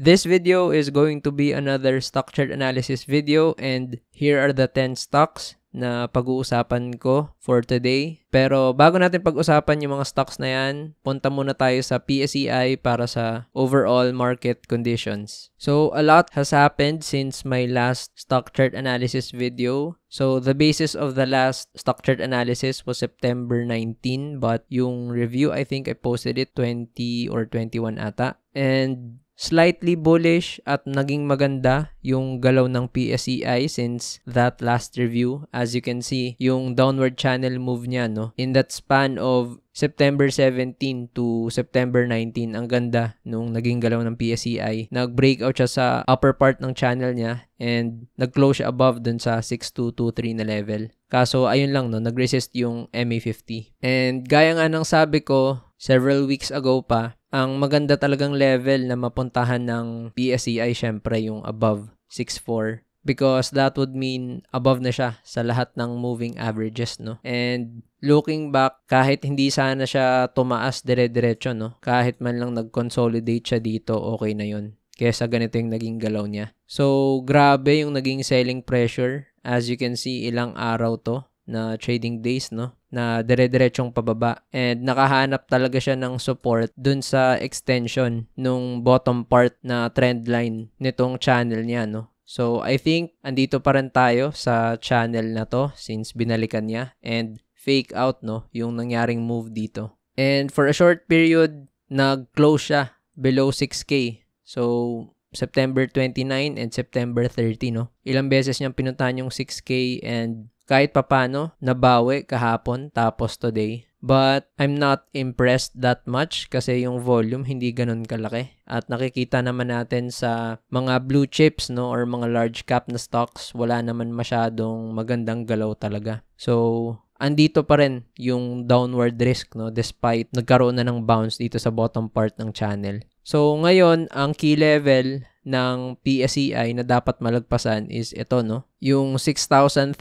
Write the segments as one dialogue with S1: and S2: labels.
S1: This video is going to be another stock chart analysis video, and here are the 10 stocks na pag-uusapan ko for today. Pero bago natin pag-usapan yung mga stocks na yan, punta muna tayo sa PSEI para sa overall market conditions. So, a lot has happened since my last stock chart analysis video. So, the basis of the last stock chart analysis was September 19, but yung review, I think I posted it 20 or 21 ata. And slightly bullish at naging maganda yung galaw ng PSEI since that last review. As you can see, yung downward channel move niya, no? In that span of September 17 to September 19, ang ganda nung naging galaw ng PSEI. Nag-breakout siya sa upper part ng channel niya and nag-close siya above dun sa 6223 na level. Kaso, ayun lang, no? Nag-resist yung MA50. And gaya nga ng sabi ko, several weeks ago pa, ang maganda talagang level na mapuntahan ng PSEI, syempre yung above 6.4, because that would mean above na siya sa lahat ng moving averages, no? And looking back, kahit hindi sana siya tumaas dire-diretso, no? Kahit man lang nag-consolidate siya dito, okay na yun. Kesa ganito yung naging galaw niya. So, grabe yung naging selling pressure. As you can see, ilang araw to na trading days, no? Na dire-diretsong pababa. And nakahanap talaga siya ng support dun sa extension nung bottom part na trend line nitong channel niya, no? So, I think andito pa rin tayo sa channel na to since binalikan niya and fake out, no? Yung nangyaring move dito. And for a short period, nag-close siya below 6K. So, September 29 and September 30, no? Ilang beses niyang pinuntahan yung 6K and kahit papano, nabawi kahapon tapos today. But I'm not impressed that much kasi yung volume hindi ganun kalaki. At nakikita naman natin sa mga blue chips, no, or mga large cap na stocks, wala naman masyadong magandang galaw talaga. So, andito pa rin yung downward risk, no, despite nagkaroon na ng bounce dito sa bottom part ng channel. So, ngayon, ang key level ng PSEI na dapat malagpasan is ito, no? Yung 6,037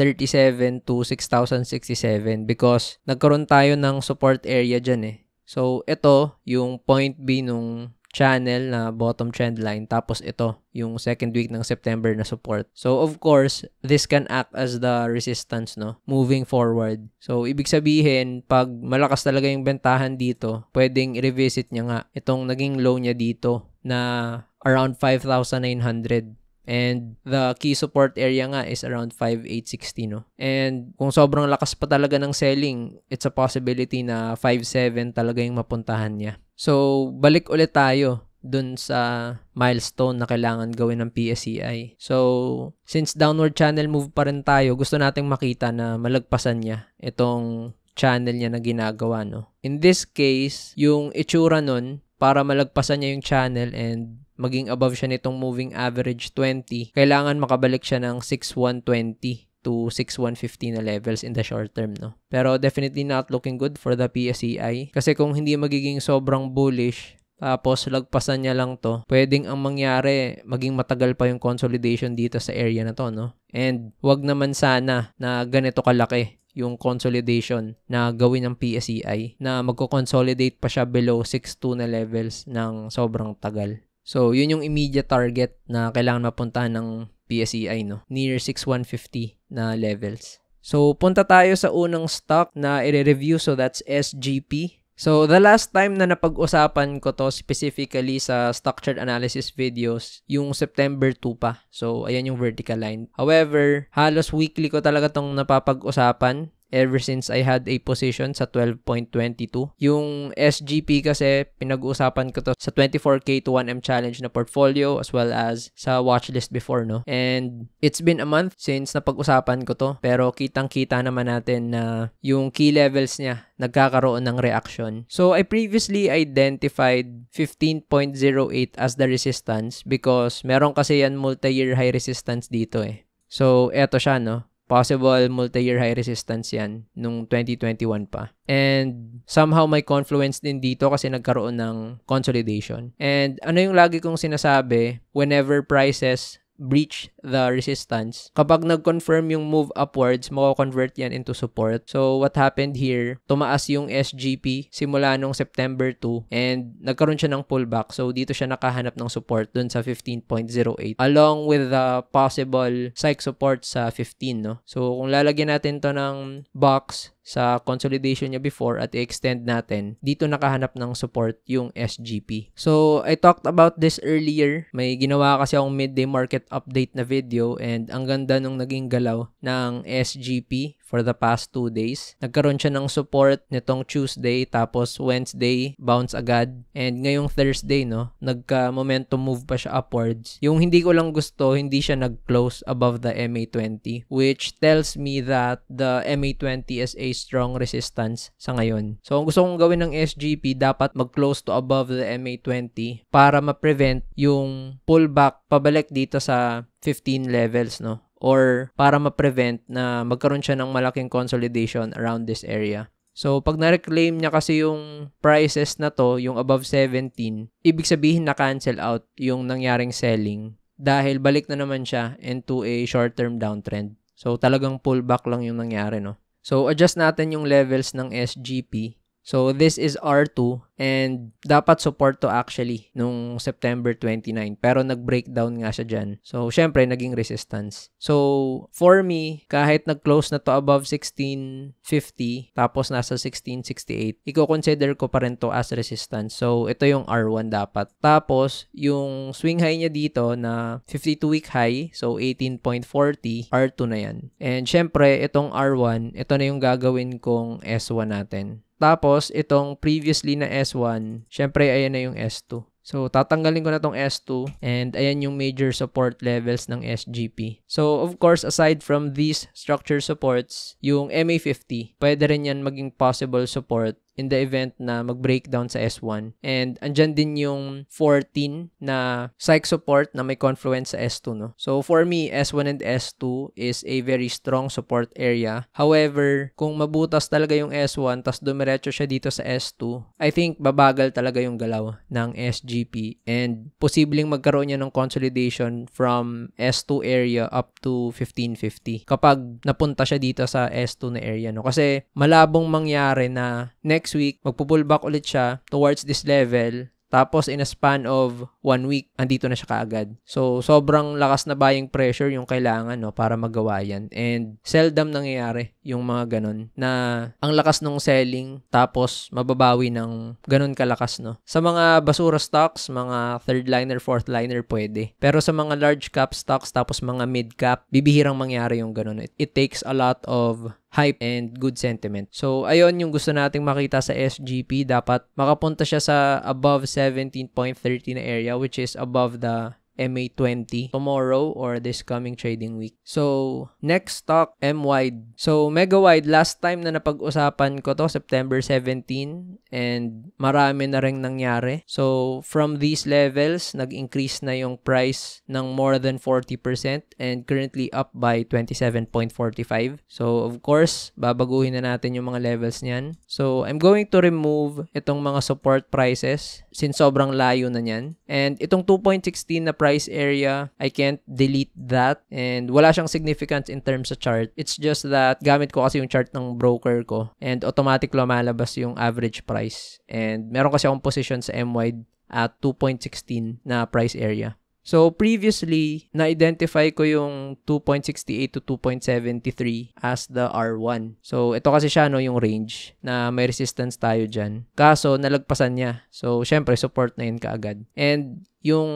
S1: to 6,067 because nagkaroon tayo ng support area dyan eh. So, ito yung point B nung channel na bottom trend line. Tapos ito, yung second week ng September na support. So, of course, this can act as the resistance, no? Moving forward. So, ibig sabihin, pag malakas talaga yung bentahan dito, pwedeng i-revisit niya nga itong naging low niya dito na around 5,900. And the key support area nga is around 5,860, no? And kung sobrang lakas pa talaga ng selling, it's a possibility na 5,700 talaga yung mapuntahan niya. So, balik ulit tayo dun sa milestone na kailangan gawin ng PSEI. So, since downward channel move pa rin tayo, gusto nating makita na malagpasan niya itong channel niya na ginagawa, no? In this case, yung itsura nun, para malagpasan niya yung channel and maging above siya nitong moving average 20, kailangan makabalik siya ng 6,120 to 6,150 na levels in the short term, no? Pero definitely not looking good for the PSEI. Kasi kung hindi magiging sobrang bullish, tapos lagpasan niya lang to, pwedeng ang mangyari, maging matagal pa yung consolidation dito sa area na to, no? And wag naman sana na ganito kalaki yung consolidation na gawin ng PSEI na magko-consolidate pa siya below 6.2 na levels ng sobrang tagal. So, yun yung immediate target na kailangan mapuntahan ng PSEI, no? Near 6,150 na levels. So, punta tayo sa unang stock na i-review. So, that's SGP. So, the last time na napag-usapan ko to specifically sa stock chart analysis videos, yung September 2 pa. So, ayan yung vertical line. However, halos weekly ko talaga tong napapag-usapan ever since I had a position sa 12.22. Yung SGP kasi, pinag-uusapan ko to sa 24K to 1M challenge na portfolio as well as sa watchlist before, no? And it's been a month since napag-usapan ko to, pero kitang-kita naman natin na yung key levels niya nagkakaroon ng reaction. So, I previously identified 15.08 as the resistance because meron kasi yan multi-year high resistance dito eh. So, eto siya, no? Possible multi-year high resistance yan nung 2021 pa. And somehow may confluence din dito kasi nagkaroon ng consolidation. And ano yung lagi kong sinasabi, whenever prices breach the resistance. Kapag nag-confirm yung move upwards, mako-convert yan into support. So, what happened here, tumaas yung SGP simula nung September 2 and nagkaroon siya ng pullback. So, dito siya nakahanap ng support dun sa 15.08 along with the possible psych support sa 15, no? So, kung lalagyan natin to ng box sa consolidation niya before at i-extend natin, dito nakahanap ng support yung SGP. So, I talked about this earlier. May ginawa kasi akong midday market update na video and ang ganda nung naging galaw ng SGP for the past 2 days. Nagkaroon siya ng support nitong Tuesday, tapos Wednesday, bounce agad. And ngayong Thursday, no, nagka-momentum move pa siya upwards. Yung hindi ko lang gusto, hindi siya nag-close above the MA20, which tells me that the MA20 is a strong resistance sa ngayon. So, ang gusto kong gawin ng SGP, dapat mag-close to above the MA20 para ma-prevent yung pullback pabalik dito sa 15 levels, no? Or para ma-prevent na magkaroon siya ng malaking consolidation around this area. So, pag na-reclaim niya kasi yung prices na to, yung above 17, ibig sabihin na-cancel out yung nangyaring selling dahil balik na naman siya into a short-term downtrend. So, talagang pullback lang yung nangyari, no? So, adjust natin yung levels ng SGP. So, this is R2 and dapat support to actually nung September 29. Pero nag-breakdown nga siya dyan. So, syempre, naging resistance. So, for me, kahit nag-close na to above 1650, tapos nasa 1668, i-consider ko pa rin to as resistance. So, ito yung R1 dapat. Tapos, yung swing high niya dito na 52-week high, so 18.40, R2 na yan. And syempre, itong R1, ito na yung gagawin kong S1 natin. Tapos, itong previously na S1, syempre, ayan na yung S2. So, tatanggalin ko na tong S2 and ayan yung major support levels ng SGP. So, of course, aside from these structure supports, yung MA50, pwede rin yan maging possible support in the event na mag-breakdown sa S1. And andyan din yung 14 na psych support na may confluence sa S2, no? So, for me, S1 and S2 is a very strong support area. However, kung mabutas talaga yung S1 tas dumiretso siya dito sa S2, I think babagal talaga yung galaw ng SGP and posibleng magkaroon niya ng consolidation from S2 area up to 1550 kapag napunta siya dito sa S2 na area, no? Kasi malabong mangyari na next week, magpo-pullback ulit siya towards this level. Tapos, in a span of 1 week, andito na siya kaagad. So, sobrang lakas na buying pressure yung kailangan, no, para magawa yan. And, seldom nangyayari yung mga ganun na ang lakas ng selling tapos mababawi ng ganun kalakas, no. Sa mga basura stocks, mga third liner, fourth liner, pwede. Pero sa mga large cap stocks tapos mga mid cap, bibihirang mangyari yung ganun. It takes a lot of hype and good sentiment. So, ayun yung gusto nating makita sa SGP. Dapat makapunta siya sa above 17.30 na area, which is above the MA20 tomorrow or this coming trading week. So, next stock, M-Wide. So, Mega-Wide, last time na napag-usapan ko to, September 17, and marami na rin nangyari. So, from these levels, nag-increase na yung price ng more than 40% and currently up by 27.45. So, of course, babaguhin na natin yung mga levels niyan. So, I'm going to remove itong mga support prices since sobrang layo na niyan. And itong 2.16 na price area, I can't delete that and wala siyang significance in terms of chart. It's just that gamit ko kasi yung chart ng broker ko and automatic lumalabas yung average price. And meron kasi akong position sa M-Wide at 2.16 na price area. So, previously, na-identify ko yung 2.68 to 2.73 as the R1. So, ito kasi siya, no, yung range na may resistance tayo dyan. Kaso, nalagpasan niya. So, syempre, support na yun kaagad. And, yung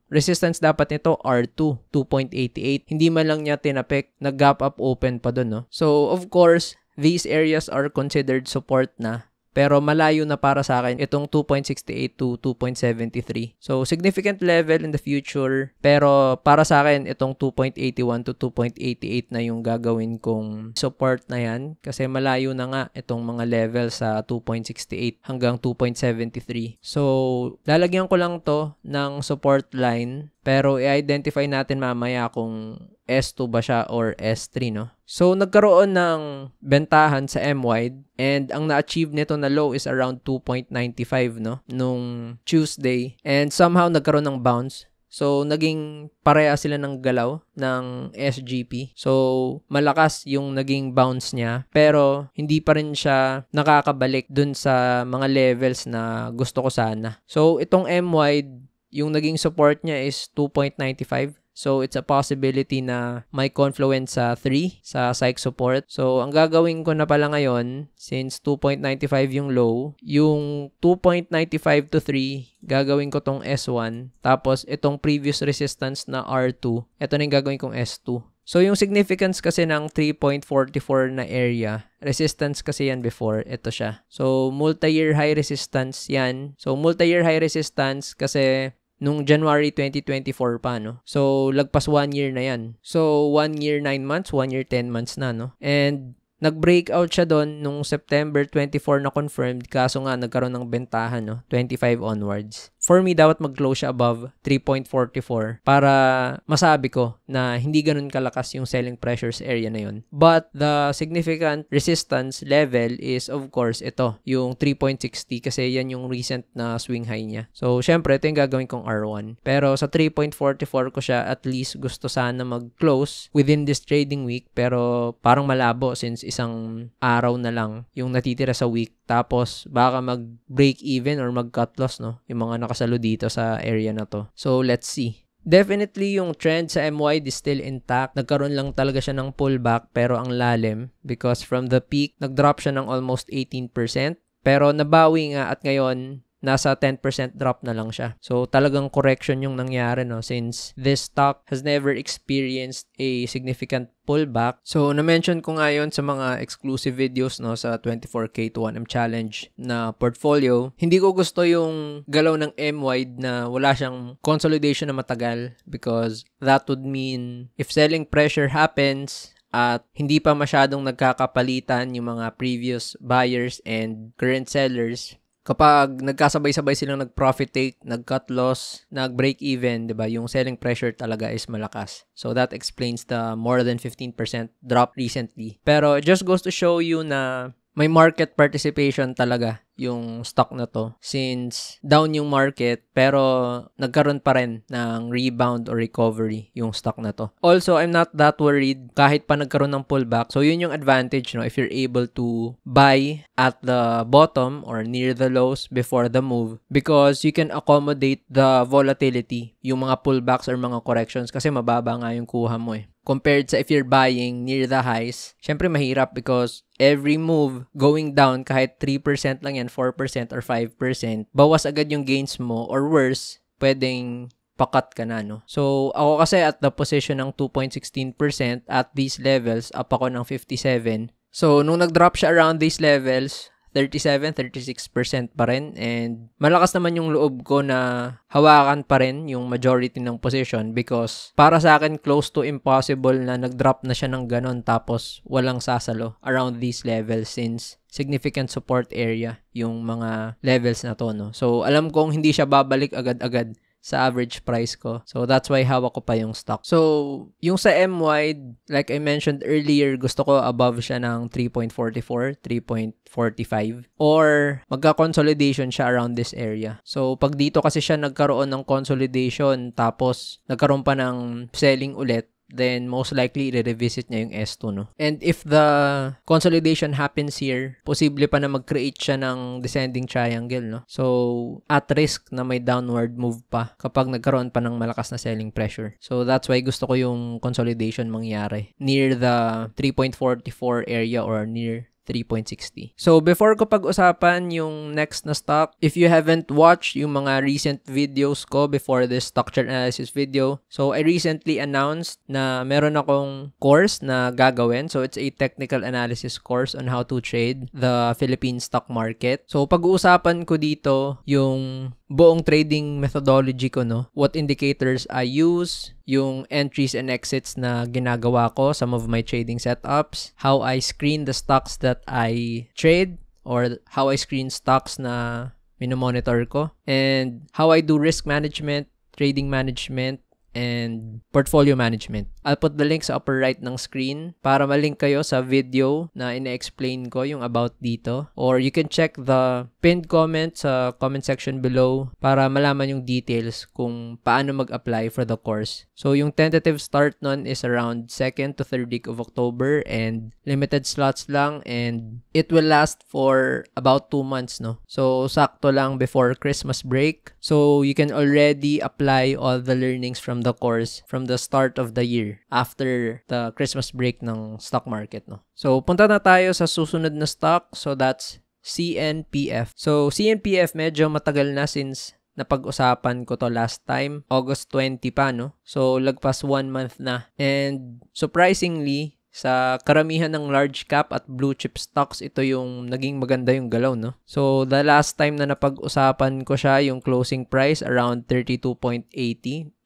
S1: resistance dapat nito, R2, 2.88. Hindi man lang niya tinapik, nag-gap up open pa dun, no? So, of course, these areas are considered support na. Pero malayo na para sa akin itong 2.68 to 2.73. So, significant level in the future. Pero para sa akin, itong 2.81 to 2.88 na yung gagawin kong support na yan. Kasi malayo na nga itong mga level sa 2.68 hanggang 2.73. So, lalagyan ko lang to ng support line. Pero i-identify natin mamaya kung S2 ba siya or S3, no? So, nagkaroon ng bentahan sa M-Wide and ang na-achieve nito na low is around 2.95, no? Nung Tuesday. And somehow, nagkaroon ng bounce. So, naging pareha sila ng galaw ng SGP. So, malakas yung naging bounce niya. Pero, hindi pa rin siya nakakabalik dun sa mga levels na gusto ko sana. So, itong M-wide, yung naging support niya is 2.95. So, it's a possibility na may confluence sa 3 sa psych support. So, ang gagawin ko na pala ngayon, since 2.95 yung low, yung 2.95 to 3, gagawin ko tong S1. Tapos, itong previous resistance na R2, ito na yung gagawin kong S2. So, yung significance kasi ng 3.44 na area, resistance kasi yan before, ito siya. So, multi-year high resistance yan. So, multi-year high resistance kasi nung January 2024 pa, no? So, lagpas 1 year na yan. So, 1 year 9 months, 1 year 10 months na, no? And nag-breakout siya doon nung September 24 na confirmed, kaso nga nagkaroon ng bentahan, no? 25 onwards. For me, dapat mag-close siya above 3.44 para masabi ko na hindi ganun kalakas yung selling pressures area na yun. But the significant resistance level is of course ito, yung 3.60 kasi yan yung recent na swing high niya. So, syempre, ito yung gagawin kong R1. Pero sa 3.44 ko siya, at least gusto sana mag-close within this trading week, pero parang malabo since isang araw na lang yung natitira sa week. Tapos, baka mag-break even or mag-cut loss, no? Yung mga nakasalo dito sa area na to. So, let's see. Definitely, yung trend sa M-wide is still intact. Nagkaroon lang talaga siya ng pullback, pero ang lalim. Because from the peak, nag-drop siya ng almost 18%. Pero nabawi nga at ngayon, nasa 10% drop na lang siya. So, talagang correction yung nangyari, no? Since this stock has never experienced a significant pullback. So, na-mention ko nga yun sa mga exclusive videos, no, sa 24K to 1M challenge na portfolio. Hindi ko gusto yung galaw ng M-wide na wala siyang consolidation na matagal because that would mean if selling pressure happens at hindi pa masyadong nagkakapalitan yung mga previous buyers and current sellers, kapag nagkasabay-sabay silang nag-profit take, nag-cut loss, nag-break even, 'di ba? Yung selling pressure talaga is malakas. So that explains the more than 15% drop recently. Pero it just goes to show you na may market participation talaga yung stock na to since down yung market pero nagkaroon pa rin ng rebound or recovery yung stock na to. Also, I'm not that worried kahit pa nagkaroon ng pullback. So, yun yung advantage, no, if you're able to buy at the bottom or near the lows before the move because you can accommodate the volatility, yung mga pullbacks or mga corrections kasi mababa nga yung kuha mo eh. Compared sa if you're buying near the highs, syempre mahirap because every move going down kahit 3% lang yan, 4% or 5%, bawas agad yung gains mo or worse, pwedeng pakat ka na, no? So, ako kasi at the position ng 2.16% at these levels, up ako ng 57. So, nung nag-drop siya around these levels, 37-36% pa rin and malakas naman yung loob ko na hawakan pa rin yung majority ng position because para sa akin close to impossible na nag-drop na siya ng ganon tapos walang sasalo around these levels since significant support area yung mga levels na to, no? So, alam kong hindi siya babalik agad-agad sa average price ko. So, that's why hawak ko pa yung stock. So, yung sa M-wide, like I mentioned earlier, gusto ko above siya ng 3.44, 3.45, or magka-consolidation siya around this area. So, pag dito kasi siya nagkaroon ng consolidation, tapos nagkaroon pa ng selling ulit, then most likely i-revisit niya yung S2, no? And if the consolidation happens here, posible pa na mag-create siya ng descending triangle, no? So, at risk na may downward move pa kapag nagkaroon pa ng malakas na selling pressure. So, that's why gusto ko yung consolidation mangyari near the 3.44 area or near 3.60. So, before ko pag-usapan yung next na stock, if you haven't watched yung mga recent videos ko before this stock chart analysis video, so I recently announced na meron akong course na gagawin. So, it's a technical analysis course on how to trade the Philippine stock market. So, pag-uusapan ko dito yung buong trading methodology ko, no? What indicators I use, yung entries and exits na ginagawa ko, some of my trading setups, how I screen the stocks that I trade, or how I screen stocks na minomonitor ko, and how I do risk management, trading management, and portfolio management. I'll put the link sa upper right ng screen para malink kayo sa video na ina-explain ko yung about dito. Or you can check the pinned comment sa comment section below para malaman yung details kung paano mag-apply for the course. So yung tentative start nun is around 2nd to 3rd week of October and limited slots lang and it will last for about 2 months, no? So sakto lang before Christmas break. So you can already apply all the learnings from the course from the start of the year after the Christmas break ng stock market, no? So punta na tayo sa susunod na stock. So that's CNPF. So CNPF medyo matagal na since napag-usapan ko to last time, August 20 pa, no? So lagpas 1 month na. And surprisingly, sa karamihan ng large cap at blue chip stocks, ito yung naging maganda yung galaw, no? So, the last time na napag-usapan ko siya, yung closing price around 32.80,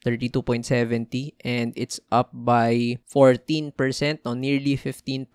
S1: 32.70, and it's up by 14%, no, nearly 15%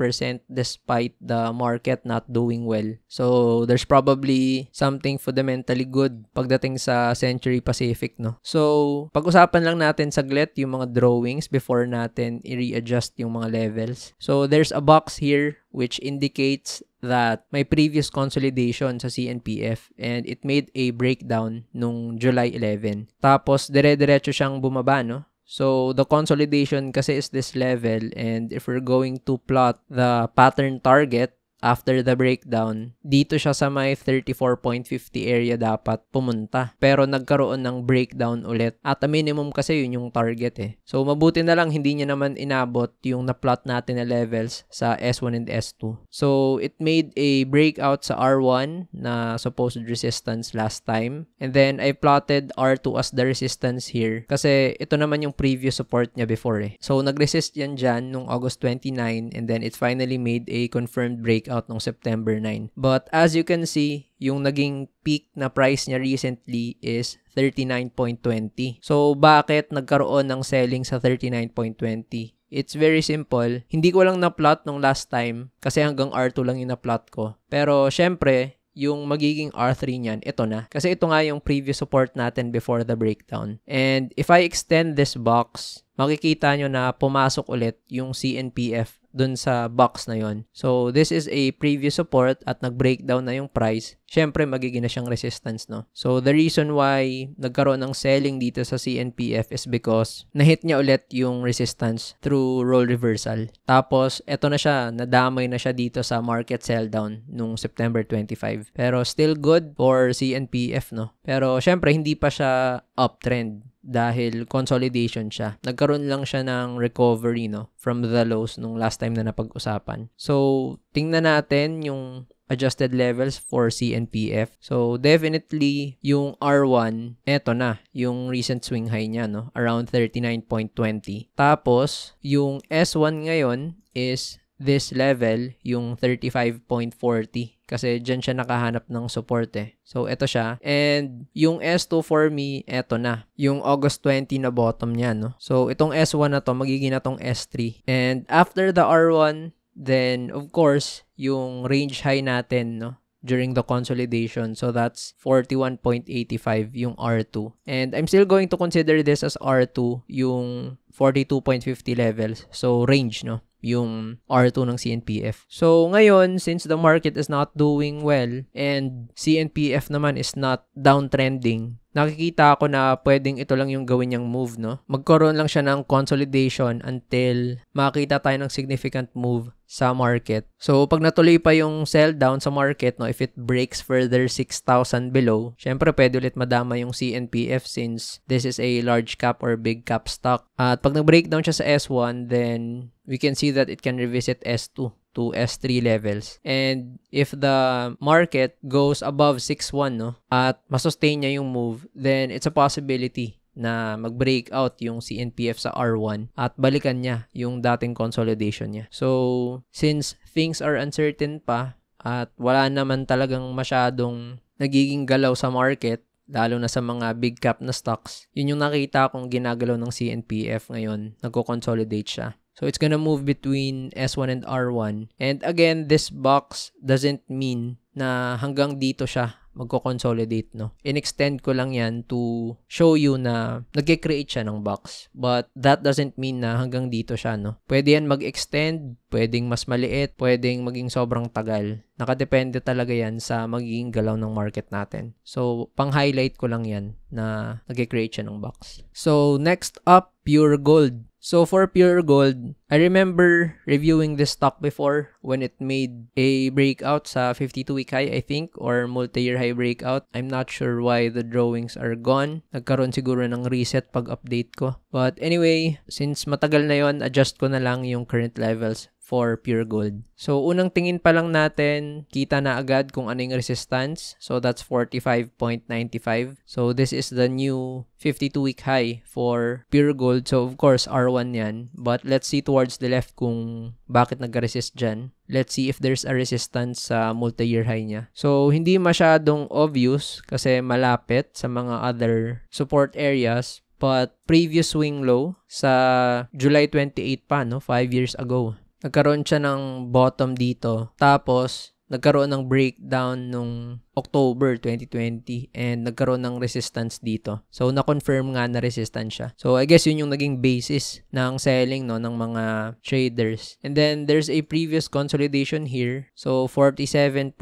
S1: despite the market not doing well. So, there's probably something fundamentally good pagdating sa Century Pacific, no? So, pag-usapan lang natin saglit yung mga drawings before natin i-readjust yung mga levels. So, there's a box here which indicates that may previous consolidation sa CNPF and it made a breakdown nung July 11. Tapos, dire-diretso siyang bumaba, no? So, the consolidation kasi is this level and if we're going to plot the pattern target after the breakdown, dito siya sa may 34.50 area dapat pumunta. Pero nagkaroon ng breakdown ulit. At a minimum kasi yun yung target eh. So, mabuti na lang hindi niya naman inabot yung na-plot natin na levels sa S1 and S2. So, it made a breakout sa R1 na supposed resistance last time. And then, I plotted R2 as the resistance here. Kasi ito naman yung previous support niya before eh. So, nag-resist yan dyan nung August 29 and then it finally made a confirmed breakout nung September 9. But as you can see, yung naging peak na price niya recently is 39.20. So, bakit nagkaroon ng selling sa 39.20? It's very simple. Hindi ko lang na-plot nung last time kasi hanggang R2 lang yung na-plot ko. Pero, syempre, yung magiging R3 niyan, ito na. Kasi ito nga yung previous support natin before the breakdown. And if I extend this box, makikita nyo na pumasok ulit yung CNPF dun sa box na yon. So, this is a previous support at nag-breakdown na yung price. Syempre, magiging na siyang resistance, no? So, the reason why nagkaroon ng selling dito sa CNPF is because na-hit niya ulit yung resistance through role reversal. Tapos, eto na siya, nadamay na siya dito sa market sell down nung September 25. Pero, still good for CNPF, no? Pero, syempre, hindi pa siya uptrend dahil consolidation siya. Nagkaroon lang siya ng recovery, no, from the lows nung last time na napag-usapan. So, tingnan natin yung adjusted levels for CNPF. So, definitely, yung R1, eto na, yung recent swing high niya, no, around 39.20. Tapos, yung S1 ngayon is this level, yung 35.40. Kasi dyan siya nakahanap ng support eh. So, eto siya. And yung S2 for me, eto na. Yung August 20 na bottom niya, no? So, itong S1 na to, magiging na tong S3. And after the R1, then, of course, yung range high natin, no? During the consolidation. So, that's 41.85 yung R2. And I'm still going to consider this as R2, yung 42.50 levels. So, range, no? Yung R2 ng CNPF. So, ngayon, since the market is not doing well and CNPF naman is not downtrending, nakikita ko na pwedeng ito lang yung gawin niyang move, no? Magkaroon lang siya ng consolidation until makita tayo ng significant move sa market. So, pag natuloy pa yung sell down sa market, no, if it breaks further 6,000 below, syempre pwede ulit madama yung CNPF since this is a large cap or big cap stock. At pag nag-breakdown siya sa S1, then we can see that it can revisit S2 to S3 levels. And if the market goes above 6.1, no, at masustain niya yung move, then it's a possibility na mag-breakout yung CNPF sa R1 at balikan niya yung dating consolidation niya. So, since things are uncertain pa at wala naman talagang masyadong nagiging galaw sa market, lalo na sa mga big cap na stocks, yun yung nakita kong ginagalaw ng CNPF ngayon. Nagko-consolidate siya. So, it's gonna move between S1 and R1. And again, this box doesn't mean na hanggang dito siya magko-consolidate, no? In-extend ko lang yan to show you na nag-create siya ng box. But that doesn't mean na hanggang dito siya, no? Pwede yan mag-extend, pwedeng mas maliit, pwedeng maging sobrang tagal. Nakadepende talaga yan sa magiging galaw ng market natin. So, pang-highlight ko lang yan na nag-create siya ng box. So, next up, Pure Gold. So, for Pure Gold, I remember reviewing this stock before when it made a breakout sa 52-week high, I think, or multi-year high breakout. I'm not sure why the drawings are gone. Nagkaroon siguro ng reset pag-update ko. But anyway, since matagal na yon, adjust ko na lang yung current levels for Pure Gold. So, unang tingin pa lang natin, kita na agad kung ano yung resistance. So, that's 45.95. So, this is the new 52-week high for Pure Gold. So, of course, R1 yan. But let's see towards the left kung bakit nag-resist dyan. Let's see if there's a resistance sa multi-year high niya. So, hindi masyadong obvious kasi malapit sa mga other support areas. But previous swing low sa July 28 pa, no? 5 years ago. Nagkaroon siya ng bottom dito. Tapos, nagkaroon ng breakdown nung October 2020 and nagkaroon ng resistance dito. So, na-confirm nga na resistance siya. So, I guess yun yung naging basis ng selling, no, ng mga traders. And then, there's a previous consolidation here. So, 47.23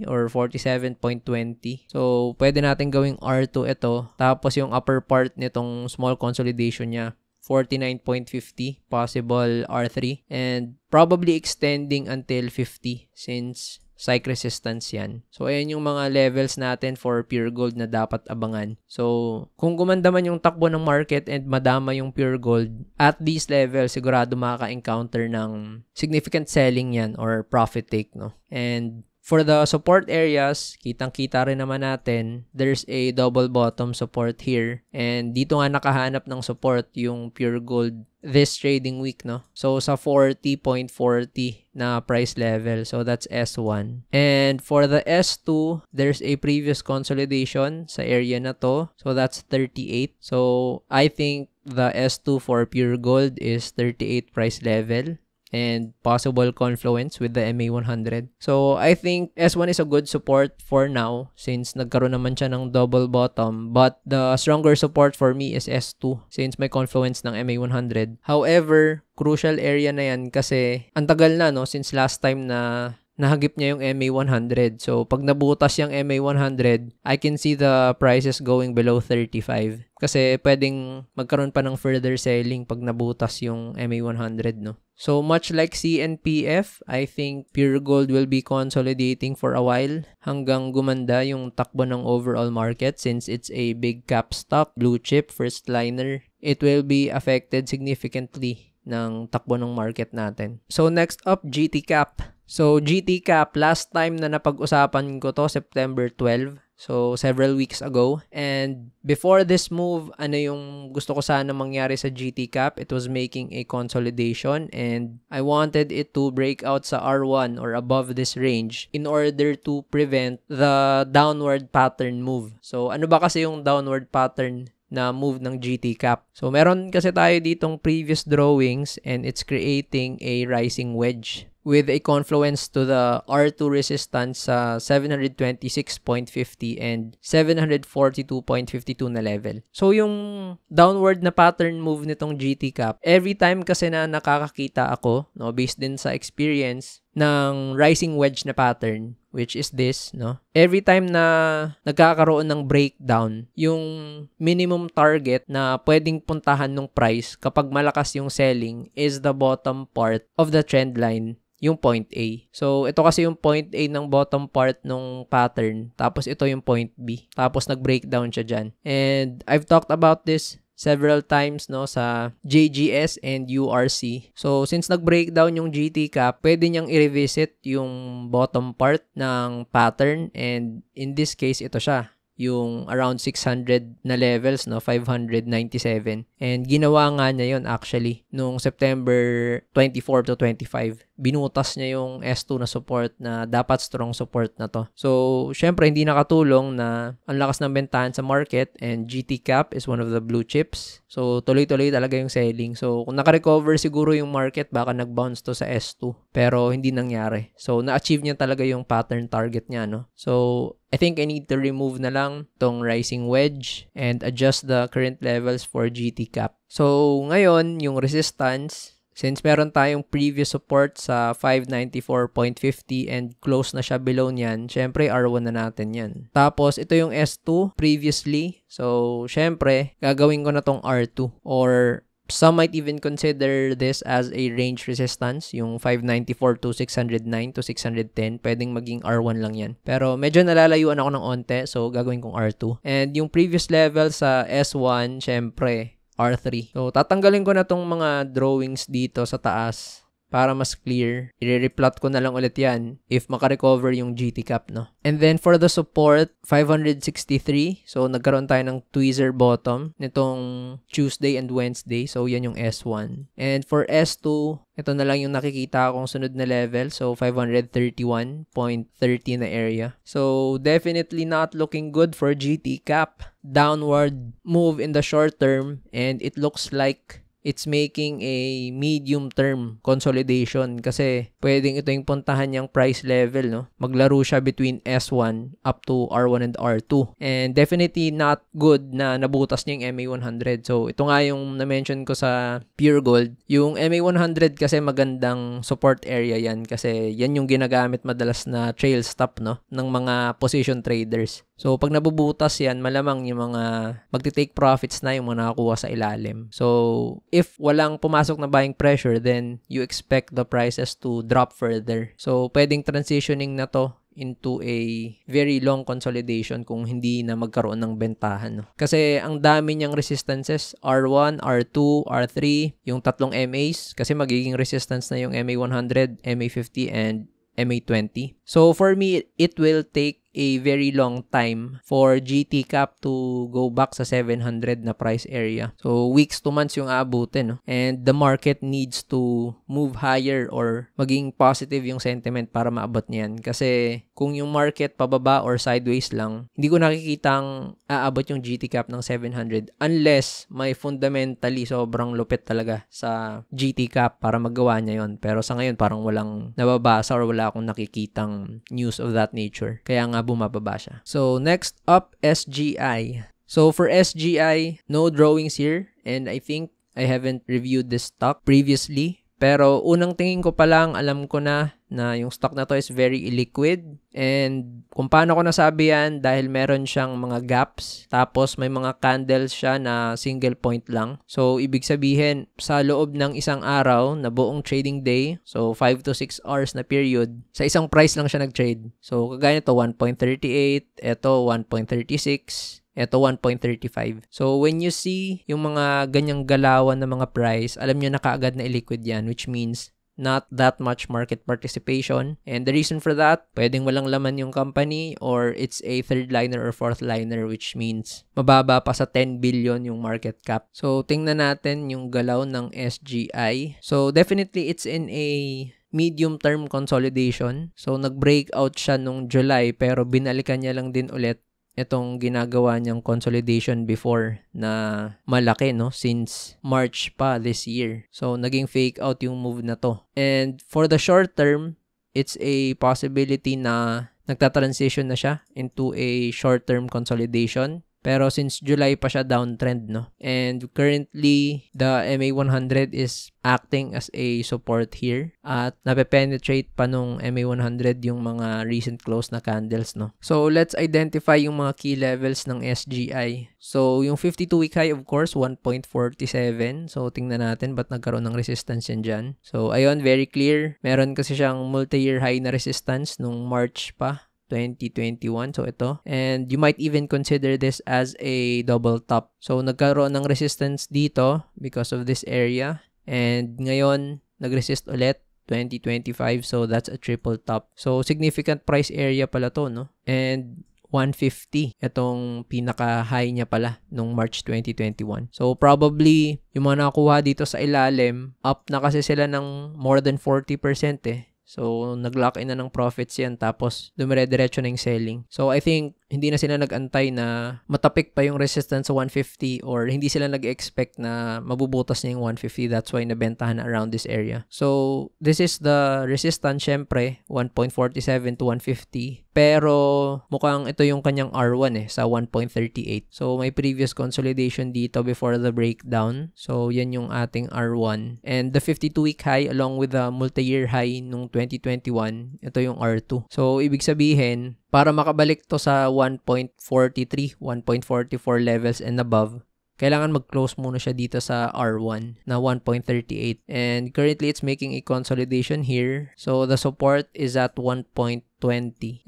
S1: or 47.20. So, pwede natin gawing R2 ito. Tapos, yung upper part nitong small consolidation niya, 49.50, possible R3, and probably extending until 50 since psych resistance yan. So, ayan yung mga levels natin for Pure Gold na dapat abangan. So, kung gumanda man yung takbo ng market and madama yung Pure Gold, at these levels, sigurado makaka-encounter ng significant selling yan or profit take, no? And for the support areas, kitang-kita rin naman natin, there's a double bottom support here. And dito nga nakahanap ng support yung Pure Gold this trading week, no? So, sa 40.40 na price level. So, that's S1. And for the S2, there's a previous consolidation sa area na to. So, that's 38. So, I think the S2 for Pure Gold is 38 price level and possible confluence with the MA100. So, I think S1 is a good support for now since nagkaroon naman siya ng double bottom. But the stronger support for me is S2 since may confluence ng MA100. However, crucial area na yan kasi ang tagal na, no, since last time na nahagip niya yung MA100. So, pag nabutas yung MA100, I can see the prices going below 35. Kasi pwedeng magkaroon pa ng further selling pag nabutas yung MA100, no? So, much like CNPF, I think Pure Gold will be consolidating for a while hanggang gumanda yung takbo ng overall market since it's a big cap stock, blue chip, first liner. It will be affected significantly ng takbo ng market natin. So, next up, GT Cap. So, GT Cap, last time na napag-usapan ko to, September 12. So, several weeks ago. And before this move, ano yung gusto ko sana mangyari sa GT Cap? It was making a consolidation and I wanted it to break out sa R1 or above this range in order to prevent the downward pattern move. So, ano ba kasi yung downward pattern na move ng GT Cap? So, meron kasi tayo ditong previous drawings and it's creating a rising wedge with a confluence to the R2 resistance sa 726.50 and 742.52 na level. So, yung downward na pattern move nitong GT Cap, every time kasi na nakakakita ako, no, based din sa experience, ng rising wedge na pattern, which is this, no? Every time na nagkakaroon ng breakdown, yung minimum target na pwedeng puntahan ng price kapag malakas yung selling is the bottom part of the trend line, yung point A. So, ito kasi yung point A ng bottom part ng pattern. Tapos, ito yung point B. Tapos, nag-breakdown siya dyan. And I've talked about this several times, no, sa JGS and URC. So, since nag-breakdown yung GT Cap, pwede niyang i-revisit yung bottom part ng pattern. And in this case, ito siya. Yung around 600 na levels, no, 597. And ginawa nga niya yun actually nung September 24 to 25 binutas niya yung S2 na support na dapat strong support na to. So, syempre, hindi nakatulong na ang lakas ng bentahan sa market and GT Cap is one of the blue chips. So, tuloy-tuloy talaga yung selling. So, kung naka-recover siguro yung market, baka nag-bounce to sa S2. Pero, hindi nangyari. So, na-achieve niya talaga yung pattern target niya, no? So, I think I need to remove na lang tong rising wedge and adjust the current levels for GT Cap. So, ngayon, yung resistance, since meron tayong previous support sa 594.50 and close na siya below niyan, syempre R1 na natin yan. Tapos, ito yung S2 previously. So, syempre, gagawin ko na tong R2 or some might even consider this as a range resistance, yung 594 to 609 to 610. Pwedeng maging R1 lang yan. Pero medyo nalalayuan ako ng onte, so gagawin kong R2. And yung previous level sa S1, syempre, R3. So, tatanggalin ko na tong mga drawings dito sa taas para mas clear. I-replot ko na lang ulit yan if makarecover yung GT Cap, no? And then, for the support, 563. So, nagkaroon tayo ng tweezer bottom nitong Tuesday and Wednesday. So, yan yung S1. And for S2, ito na lang yung nakikita akong sunod na level. So, 531.30 na area. So, definitely not looking good for GT Cap. Downward move in the short term and it looks like it's making a medium-term consolidation kasi pwedeng ito yung puntahan niyang price level, no? Maglaro siya between S1 up to R1 and R2. And definitely not good na nabutas niya yung MA100. So, ito nga yung na-mention ko sa Pure Gold. Yung MA100 kasi magandang support area yan kasi yan yung ginagamit madalas na trail stop, no? Ng mga position traders. So, pag nabubutas yan, malamang yung mga magti-take profits na yung mga nakakuha sa ilalim. So, if walang pumasok na buying pressure, then you expect the prices to drop further. So, pwedeng transitioning na to into a very long consolidation kung hindi na magkaroon ng bentahan. No? Kasi ang dami niyang resistances, R1, R2, R3, yung tatlong MAs, kasi magiging resistance na yung MA100, MA50, and MA20. So, for me, it will take a very long time for GT Cap to go back sa 700 na price area. So, weeks to months yung aabutin. No? And the market needs to move higher or maging positive yung sentiment para maabot niyan. Kasi kung yung market pababa or sideways lang, hindi ko nakikitang aabot yung GT Cap ng 700 unless may fundamentally sobrang lupit talaga sa GT Cap para magawa niya yon. Pero sa ngayon, parang walang nababasa or wala akong nakikitang news of that nature. Kaya nga bumababa siya. So, next up, SGI. So, for SGI, no drawings here. And I think I haven't reviewed this stock previously. Pero, unang tingin ko pa lang, alam ko na yung stock na to is very illiquid. And kung paano ko nasabi yan, dahil meron siyang mga gaps. Tapos, may mga candles siya na single point lang. So, ibig sabihin, sa loob ng isang araw na buong trading day, so 5 to 6 hours na period, sa isang price lang siya nag-trade. So, kagaya nito, 1.38, ito 1.36, ito 1.35. So, when you see yung mga ganyang galawan na mga price, alam nyo na kaagad na illiquid yan, which means not that much market participation. And the reason for that, pwedeng walang laman yung company or it's a third liner or fourth liner, which means mababa pa sa 10 billion yung market cap. So, tingnan natin yung galaw ng SGI. So, definitely it's in a medium-term consolidation. So, nag-breakout siya nung July pero binalikan niya lang din ulit itong ginagawa niyang consolidation before na malaki, no? Since March pa this year. So, naging fake out yung move na to. And for the short term, it's a possibility na nagta-transition na siya into a short-term consolidation. Pero since July pa siya downtrend, no? And currently, the MA100 is acting as a support here. At nape-penetrate pa nung MA100 yung mga recent close na candles, no? So, let's identify yung mga key levels ng SGI. So, yung 52-week high, of course, 1.47. So, tingnan natin ba't nagkaroon ng resistance yan dyan. So, ayun, very clear. Meron kasi siyang multi-year high na resistance nung March pa. 2021. So, ito. And you might even consider this as a double top. So, nagkaroon ng resistance dito because of this area. And ngayon, nag-resist ulit 2025. So, that's a triple top. So, significant price area pala to, no? And 150. Itong pinaka-high niya pala nung March 2021. So, probably, yung mga nakuha dito sa ilalim, up na kasi sila ng more than 40% eh. So, nag-lock in na ng profits yan tapos dumire-diretso na yung selling. So, I think hindi na sila nag-antay na matapik pa yung resistance sa 150 or hindi sila nag-expect na mabubutas na yung 150. That's why nabentahan na around this area. So, this is the resistance, syempre, 1.47 to 150. Pero, mukhang ito yung kanyang R1 sa 1.38. So, may previous consolidation dito before the breakdown. So, yan yung ating R1. And the 52-week high along with the multi-year high nung 2021, ito yung R2. So, ibig sabihin, para makabalik to sa 1.43, 1.44 levels and above, kailangan mag-close muna siya dito sa R1 na 1.38. And currently, it's making a consolidation here. So, the support is at 1.20.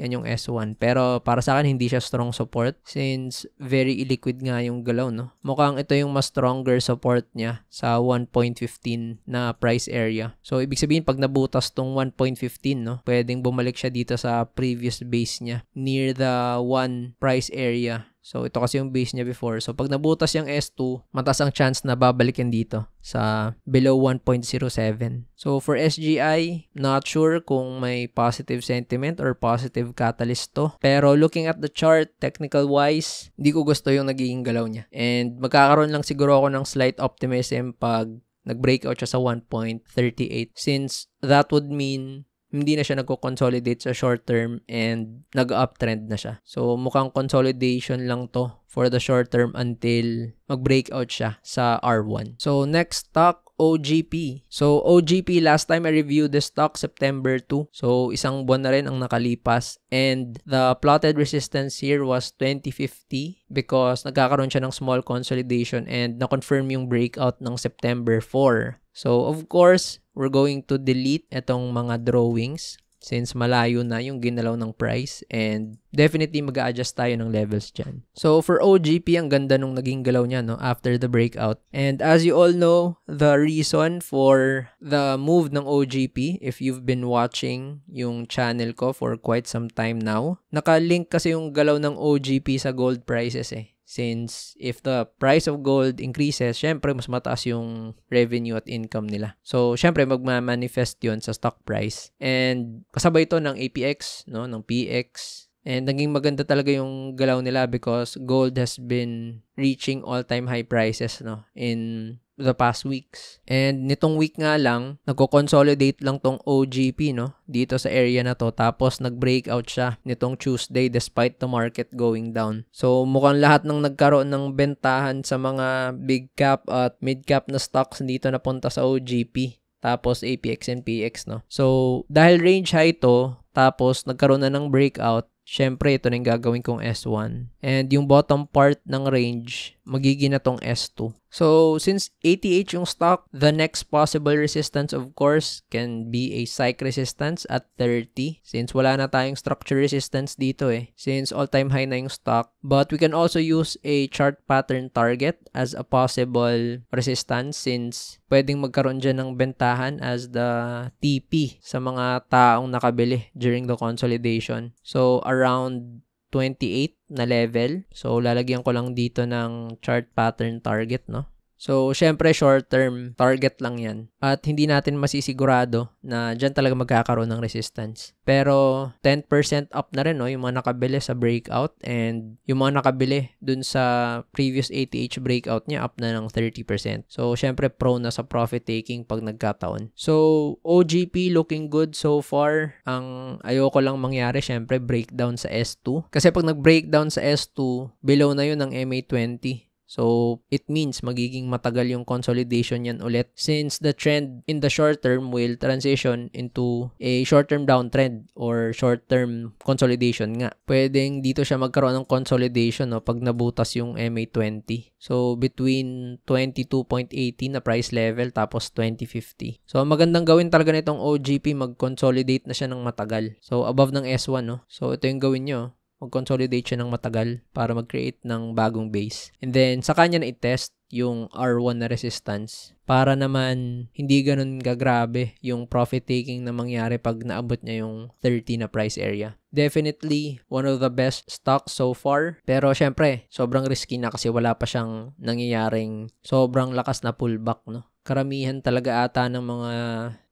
S1: Yan yung S1. Pero para sa akin, hindi siya strong support since very illiquid nga yung galaw, no? Mukhang ito yung mas stronger support niya sa 1.15 na price area. So, ibig sabihin, pag nabutas tong 1.15, no, pwedeng bumalik siya dito sa previous base niya near the 1 price area. So, ito kasi yung base niya before. So, pag nabutas yung S2, mataas ang chance na babalik yan dito sa below 1.07. So, for SGI, not sure kung may positive sentiment or positive catalyst to. Pero, looking at the chart, technical-wise, hindi ko gusto yung nagiging galaw niya. And, magkakaroon lang siguro ako ng slight optimism pag nag-breakout siya sa 1.38 since that would mean hindi na siya nagko-consolidate sa short term and nag-uptrend na siya. So, mukhang consolidation lang to for the short term until mag-breakout siya sa R1. So, next stock, OGP. So, OGP, last time I reviewed the stock, September 2. So, isang buwan na rin ang nakalipas. And the plotted resistance here was 2050 because nagkakaroon siya ng small consolidation and na-confirm yung breakout ng September 4. So, of course, we're going to delete itong mga drawings since malayo na yung ginalaw ng price and definitely mag-a-adjust tayo ng levels dyan. So, for OGP, ang ganda nung naging galaw niya, no, after the breakout. And as you all know, the reason for the move ng OGP, if you've been watching yung channel ko for quite some time now, nakalink kasi yung galaw ng OGP sa gold prices eh. Since if the price of gold increases, syempre mas mataas yung revenue at income nila. So, syempre magma-manifest yun sa stock price. And kasabay ito ng APX, no, ng PX. And naging maganda talaga yung galaw nila because gold has been reaching all-time high prices, no, in the past weeks. And nitong week nga lang, nagko-consolidate lang tong OGP, no, dito sa area na to. Tapos nag-breakout siya nitong Tuesday despite the market going down. So mukhang lahat ng nagkaroon ng bentahan sa mga big cap at mid cap na stocks dito napunta sa OGP. Tapos APX and PX, no. So dahil range high to, tapos nagkaroon na ng breakout, syempre, ito na yung gagawin kong S1. And yung bottom part ng range, magiging na tong S2. So, since 88 yung stock, the next possible resistance, of course, can be a psych resistance at 30. Since wala na tayong structure resistance dito eh. Since all-time high na yung stock. But we can also use a chart pattern target as a possible resistance since pwedeng magkaroon dyan ng bentahan as the TP sa mga taong nakabili during the consolidation. So, around 28 na level. So, lalagyan ko lang dito ng chart pattern target, no? So, syempre, short-term target lang yan. At hindi natin masisigurado na dyan talaga magkakaroon ng resistance. Pero, 10% up na rin, no? Yung mga nakabili sa breakout and yung mga nakabili dun sa previous ATH breakout niya, up na ng 30%. So, syempre, prone na sa profit taking pag nagkataon. So, OGP looking good so far. Ang ayoko lang mangyari, syempre, breakdown sa S2. Kasi pag nag-breakdown sa S2, below na yun ng MA20. So, it means magiging matagal yung consolidation yan ulit since the trend in the short term will transition into a short-term downtrend or short-term consolidation nga. Pwedeng dito siya magkaroon ng consolidation, no, pag nabutas yung MA20. So, between 22.18 na price level tapos 2050. So, magandang gawin talaga nitong OGP, mag-consolidate na siya ng matagal. So, above ng S1, no? So, ito yung gawin nyo. Mag-consolidate siya ng matagal para mag-create ng bagong base. And then, sa kanya na i-test yung R1 na resistance para naman hindi ganun gagrabe yung profit taking na mangyari pag naabot niya yung 30 na price area. Definitely one of the best stocks so far. Pero syempre, sobrang risky na kasi wala pa siyang nangyayaring sobrang lakas na pullback, no? Karamihan talaga ata ng mga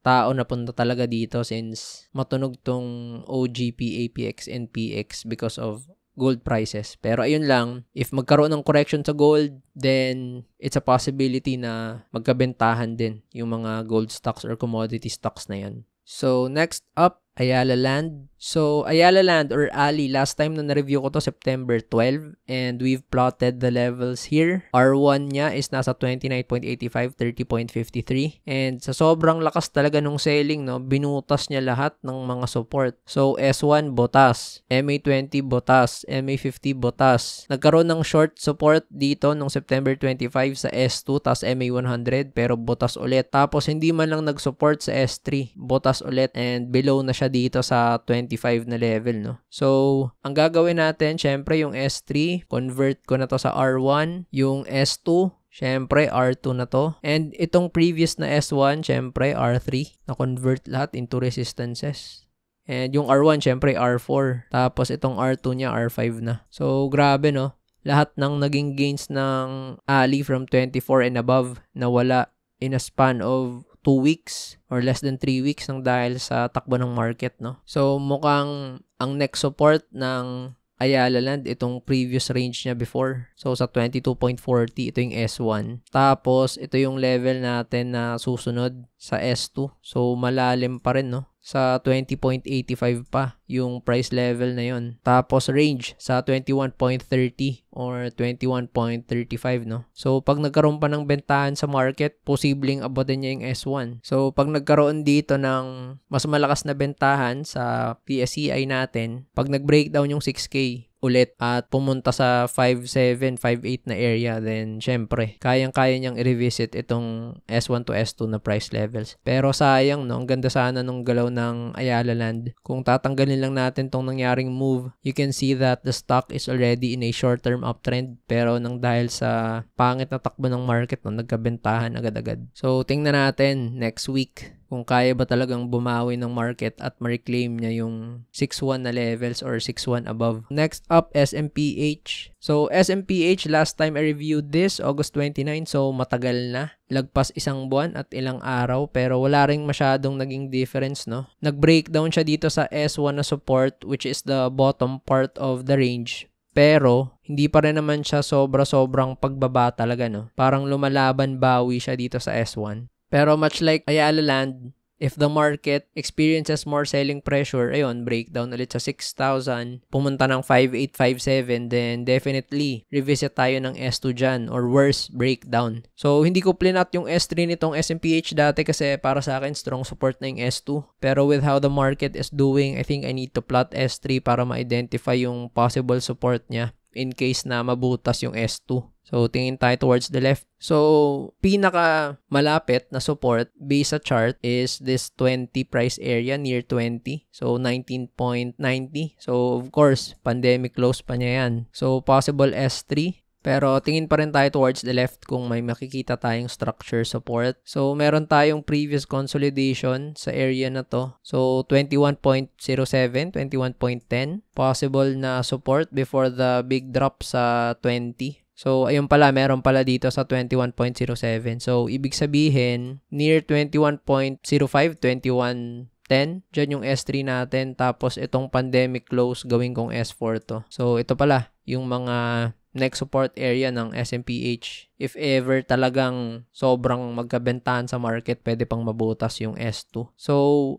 S1: tao na punta talaga dito since matunog tong OGP, APX, and PX because of gold prices. Pero ayun lang, if magkaroon ng correction sa gold, then it's a possibility na magkabentahan din yung mga gold stocks or commodity stocks na yan. So next up, Ayala Land. So Ayala Land or Ali, last time na na-review ko to September 12 and we've plotted the levels here. R1 niya is nasa 29.85, 30.53 and sa sobrang lakas talaga nung selling, no, binutas niya lahat ng mga support. So S1 botas, MA20 botas, MA50 botas. Nagkaroon ng short support dito nung September 25 sa S2 tas MA100 pero botas ulit. Tapos hindi man lang nag-support sa S3, botas ulit and below na siya dito sa 25 na level, no. So, ang gagawin natin, syempre yung S3, convert ko na to sa R1, yung S2, syempre R2 na to. And itong previous na S1, syempre R3, na-convert lahat into resistances. And yung R1, syempre R4. Tapos itong R2 niya, R5 na. So, grabe, no. Lahat ng naging gains ng Ali from 24 and above nawala in a span of 2 weeks or less than 3 weeks nang dahil sa takbo ng market, no? So, mukhang ang next support ng Ayala Land, itong previous range niya before. So, sa 22.40, ito yung S1. Tapos, ito yung level natin na susunod sa S2. So, malalim pa rin, no? Sa 20.85 pa yung price level na yon. Tapos range sa 21.30 or 21.35, no? So pag nagkaroon pa ng bentahan sa market, posibleng abutin niya yung S1. So pag nagkaroon dito ng mas malakas na bentahan sa PSCI natin, pag nag-breakdown yung 6K ulit at pumunta sa 5.7, 5.8 na area, then syempre, kayang-kaya niyang i-revisit itong S1 to S2 na price levels. Pero sayang, no? Ang ganda sana nung galaw ng Ayala Land. Kung tatanggalin lang natin tong nangyaring move, you can see that the stock is already in a short-term uptrend. Pero nang dahil sa pangit na takbo ng market, no, nagkabentahan agad-agad. So, tingnan natin next week kung kaya ba talagang bumawi ng market at ma-reclaim niya yung 6.1 na levels or 6.1 above. Next up, SMPH. So, SMPH, last time I reviewed this, August 29, so matagal na. Lagpas isang buwan at ilang araw, pero wala ring masyadong naging difference, no? Nag-breakdown siya dito sa S1 na support, which is the bottom part of the range. Pero, hindi pa rin naman siya sobrang pagbaba talaga, no? Parang lumalaban bawi siya dito sa S1. Pero much like Ayala Land, if the market experiences more selling pressure, ayun, breakdown ulit sa 6,000, pumunta ng 5,857, then definitely revisit tayo ng S2 dyan or worse, breakdown. So, hindi ko plinat yung S3 nitong SMPH dati kasi para sa akin, strong support na yung S2. Pero with how the market is doing, I think I need to plot S3 para ma-identify yung possible support niya in case na mabutas yung S2. So, tingin tayo towards the left. So, pinaka malapit na support based sa chart is this 20 price area near 20. So, 19.90. So, of course, pandemic close pa niya yan. So, possible S3. Pero tingin pa rin tayo towards the left kung may makikita tayong structure support. So, meron tayong previous consolidation sa area na to. So, 21.07, 21.10. Possible na support before the big drop sa 20. So, ayun pala, meron pala dito sa 21.07. So, ibig sabihin, near 21.05, 21.10, dyan yung S3 natin. Tapos, itong pandemic close, gawin kong S4 to. So, ito pala, yung mga next support area ng SMPH. If ever talagang sobrang magkabentahan sa market, pwede pang mabutas yung S2. So,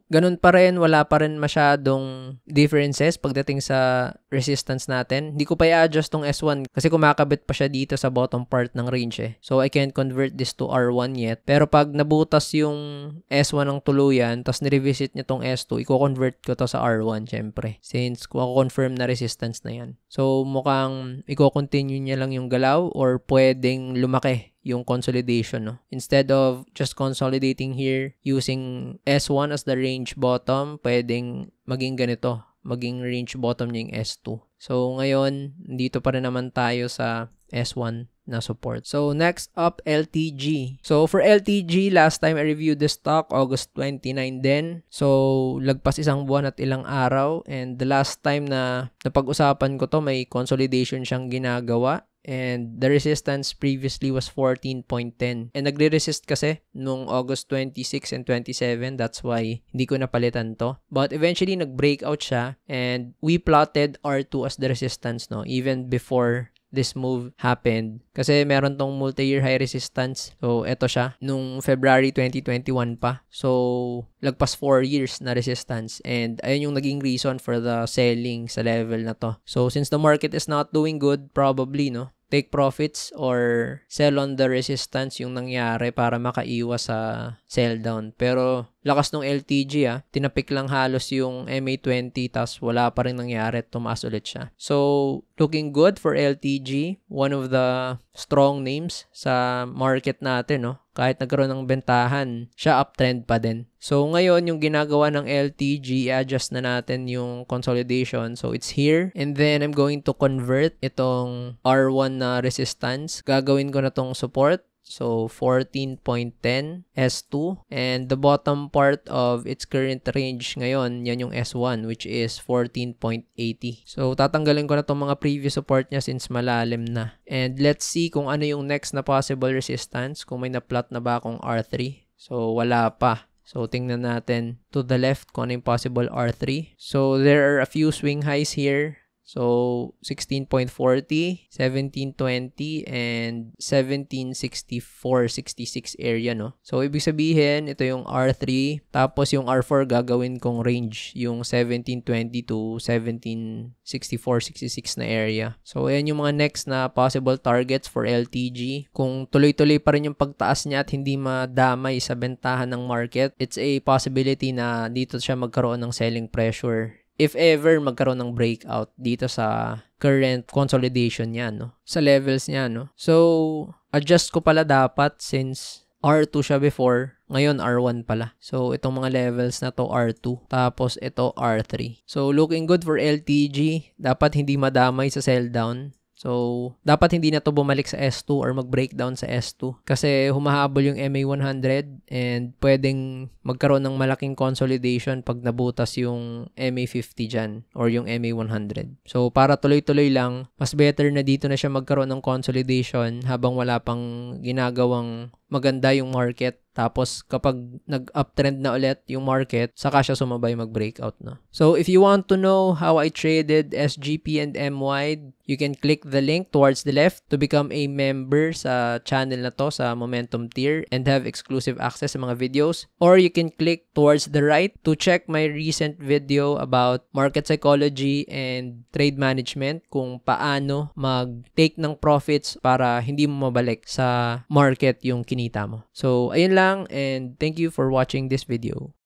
S1: ganun pa rin, wala pa rin masyadong differences pagdating sa resistance natin. Hindi ko pa i-adjust tong S1 kasi kumakabit pa siya dito sa bottom part ng range eh. So, I can't convert this to R1 yet. Pero pag nabutas yung S1 ng tuluyan, tapos nirevisit niya tong S2, i-convert ko to sa R1 syempre. Since confirm na resistance na yan. So, mukhang i-continue niya lang yung galaw or pwedeng lumaki yung consolidation, no? Instead of just consolidating here using S1 as the range bottom, pwedeng maging ganito, maging range bottom niya yung S2. So, ngayon, dito pa rin naman tayo sa S1. na support. So, next up, LTG. So, for LTG, last time I reviewed the stock, August 29 din. So, lagpas isang buwan at ilang araw. And the last time na napag-usapan ko to, may consolidation siyang ginagawa. And the resistance previously was 14.10. And nagre-resist kasi nung August 26 and 27. That's why hindi ko napalitan to. But eventually, nag-breakout siya. And we plotted R2 as the resistance, no? Even before this move happened. Kasi meron tong multi-year high resistance. So, eto siya. Nung February 2021 pa. So, lagpas 4 years na resistance. And ayun yung naging reason for the selling sa level na to. So, since the market is not doing good, probably, no? Take profits or sell on the resistance yung nangyari para makaiwas sa sell down. Pero lakas ng LTG tinapik lang halos yung MA20 tas wala pa rin nangyari, tumaas ulit siya. So, looking good for LTG, one of the strong names sa market natin, no? Kahit nagkaroon ng bentahan, siya uptrend pa din. So, ngayon, yung ginagawa ng LTG, i-adjust na natin yung consolidation. So, it's here. And then, I'm going to convert itong R1 na resistance. Gagawin ko na tong support. So, 14.10 S2. And the bottom part of its current range ngayon, yan yung S1, which is 14.80. So, tatanggalin ko na itong mga previous support niya since malalim na. And let's see kung ano yung next na possible resistance. Kung may na-plot na ba akong R3. So, wala pa. So, tingnan natin to the left kung ano yung possible R3. So, there are a few swing highs here. So, 16.40, 17.20, and 17.64-66 area, no? So, ibig sabihin, ito yung R3, tapos yung R4 gagawin kong range, yung 17.20 to 17.64-66 na area. So, ayan yung mga next na possible targets for LTG. Kung tuloy-tuloy pa rin yung pagtaas niya at hindi madamay sa bentahan ng market, it's a possibility na dito siya magkaroon ng selling pressure. If ever magkaroon ng breakout dito sa current consolidation niya, no? Sa levels niya, no? So, adjust ko pala dapat since R2 siya before, ngayon R1 pala. So, itong mga levels na to R2, tapos ito R3. So, looking good for LTG. Dapat hindi madamay sa sell down. So, dapat hindi na to bumalik sa S2 or mag-breakdown sa S2 kasi humahabol yung MA100 and pwedeng magkaroon ng malaking consolidation pag nabutas yung MA50 dyan or yung MA100. So, para tuloy-tuloy lang, mas better na dito na siya magkaroon ng consolidation habang wala pang ginagawang maganda yung market. Tapos, kapag nag-uptrend na ulit yung market, saka siya sumabay mag-breakout na. So, if you want to know how I traded SGP and MWide, you can click the link towards the left to become a member sa channel na to, sa Momentum Tier, and have exclusive access sa mga videos. Or you can click towards the right to check my recent video about market psychology and trade management, kung paano mag-take ng profits para hindi mo mabalik sa market yung kinita mo. So, ayun lang, and thank you for watching this video.